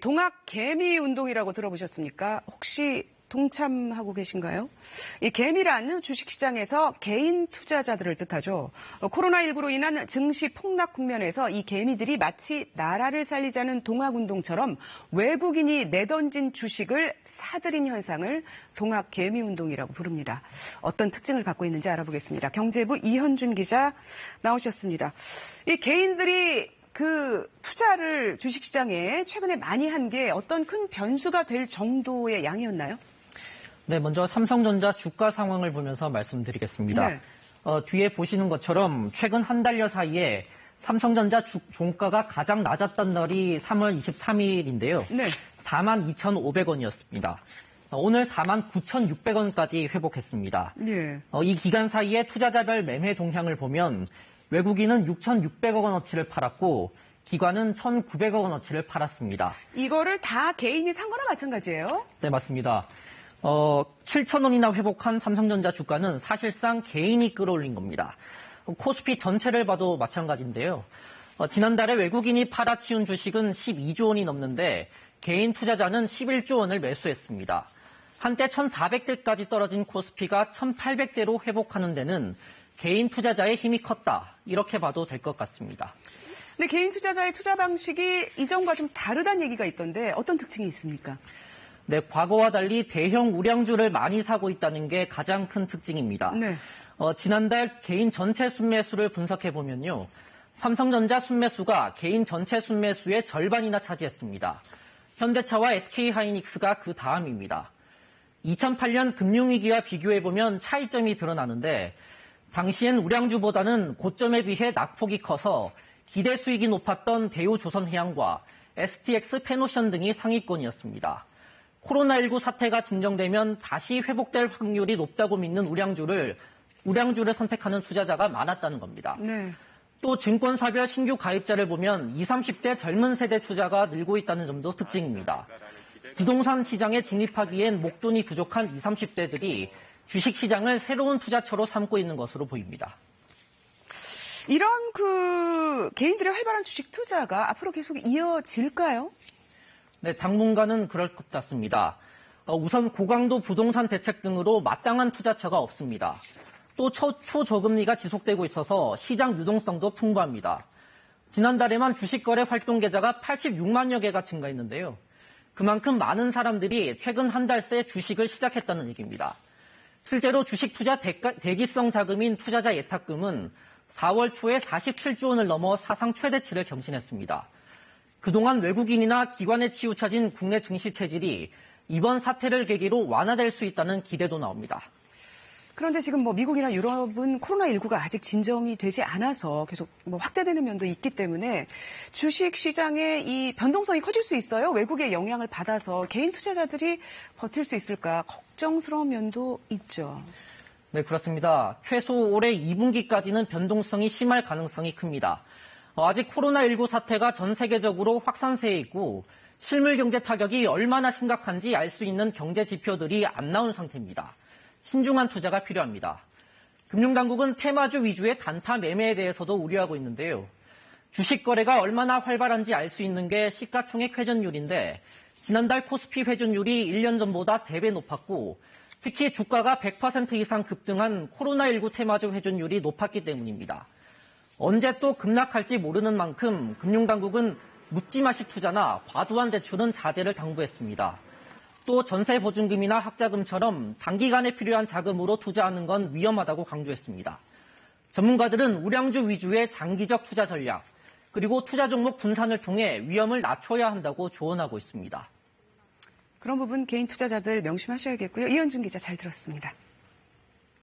동학 개미 운동이라고 들어보셨습니까? 혹시 동참하고 계신가요? 이 개미란 주식시장에서 개인 투자자들을 뜻하죠. 코로나19로 인한 증시 폭락 국면에서 이 개미들이 마치 나라를 살리자는 동학운동처럼 외국인이 내던진 주식을 사들인 현상을 동학 개미 운동이라고 부릅니다. 어떤 특징을 갖고 있는지 알아보겠습니다. 경제부 이현준 기자 나오셨습니다. 이 개인들이 투자를 주식시장에 최근에 많이 한 게 어떤 큰 변수가 될 정도의 양이었나요? 네, 먼저 삼성전자 주가 상황을 보면서 말씀드리겠습니다. 네. 뒤에 보시는 것처럼 최근 한 달여 사이에 삼성전자 종가가 가장 낮았던 날이 3월 23일인데요. 네. 42,500원이었습니다. 오늘 49,600원까지 회복했습니다. 네. 이 기간 사이에 투자자별 매매 동향을 보면 외국인은 6,600억 원어치를 팔았고 기관은 1,900억 원어치를 팔았습니다. 이거를 다 개인이 산 거나 마찬가지예요? 네, 맞습니다. 7,000원이나 회복한 삼성전자 주가는 사실상 개인이 끌어올린 겁니다. 코스피 전체를 봐도 마찬가지인데요. 지난달에 외국인이 팔아치운 주식은 12조 원이 넘는데 개인 투자자는 11조 원을 매수했습니다. 한때 1,400대까지 떨어진 코스피가 1,800대로 회복하는 데는 개인 투자자의 힘이 컸다. 이렇게 봐도 될 것 같습니다. 근데 개인 투자자의 투자 방식이 이전과 좀 다르다는 얘기가 있던데 어떤 특징이 있습니까? 네, 과거와 달리 대형 우량주를 많이 사고 있다는 게 가장 큰 특징입니다. 네. 지난달 개인 전체 순매수를 분석해보면요. 삼성전자 순매수가 개인 전체 순매수의 절반이나 차지했습니다. 현대차와 SK하이닉스가 그 다음입니다. 2008년 금융위기와 비교해보면 차이점이 드러나는데 당시엔 우량주보다는 고점에 비해 낙폭이 커서 기대 수익이 높았던 대우조선해양과 STX 페노션 등이 상위권이었습니다. 코로나19 사태가 진정되면 다시 회복될 확률이 높다고 믿는 우량주를 선택하는 투자자가 많았다는 겁니다. 네. 또 증권사별 신규 가입자를 보면 20, 30대 젊은 세대 투자가 늘고 있다는 점도 특징입니다. 부동산 시장에 진입하기엔 목돈이 부족한 20, 30대들이 주식시장을 새로운 투자처로 삼고 있는 것으로 보입니다. 이런 개인들의 활발한 주식 투자가 앞으로 계속 이어질까요? 네, 당분간은 그럴 것 같습니다. 우선 고강도 부동산 대책 등으로 마땅한 투자처가 없습니다. 또 초저금리가 지속되고 있어서 시장 유동성도 풍부합니다. 지난달에만 주식거래 활동 계좌가 86만여 개가 증가했는데요. 그만큼 많은 사람들이 최근 한 달 새 주식을 시작했다는 얘기입니다. 실제로 주식 투자 대기성 자금인 투자자 예탁금은 4월 초에 47조 원을 넘어 사상 최대치를 경신했습니다. 그동안 외국인이나 기관에 치우쳐진 국내 증시 체질이 이번 사태를 계기로 완화될 수 있다는 기대도 나옵니다. 그런데 지금 미국이나 유럽은 코로나19가 아직 진정이 되지 않아서 계속 확대되는 면도 있기 때문에 주식 시장의 이 변동성이 커질 수 있어요. 외국의 영향을 받아서 개인 투자자들이 버틸 수 있을까 걱정스러운 면도 있죠. 네, 그렇습니다. 최소 올해 2분기까지는 변동성이 심할 가능성이 큽니다. 아직 코로나19 사태가 전 세계적으로 확산세에 있고 실물 경제 타격이 얼마나 심각한지 알 수 있는 경제 지표들이 안 나온 상태입니다. 신중한 투자가 필요합니다. 금융당국은 테마주 위주의 단타 매매에 대해서도 우려하고 있는데요. 주식 거래가 얼마나 활발한지 알 수 있는 게 시가총액 회전율인데 지난달 코스피 회전율이 1년 전보다 3배 높았고 특히 주가가 100% 이상 급등한 코로나19 테마주 회전율이 높았기 때문입니다. 언제 또 급락할지 모르는 만큼 금융당국은 묻지마식 투자나 과도한 대출은 자제를 당부했습니다. 또 전세보증금이나 학자금처럼 단기간에 필요한 자금으로 투자하는 건 위험하다고 강조했습니다. 전문가들은 우량주 위주의 장기적 투자 전략, 그리고 투자 종목 분산을 통해 위험을 낮춰야 한다고 조언하고 있습니다. 그런 부분 개인 투자자들 명심하셔야겠고요. 이현준 기자 잘 들었습니다.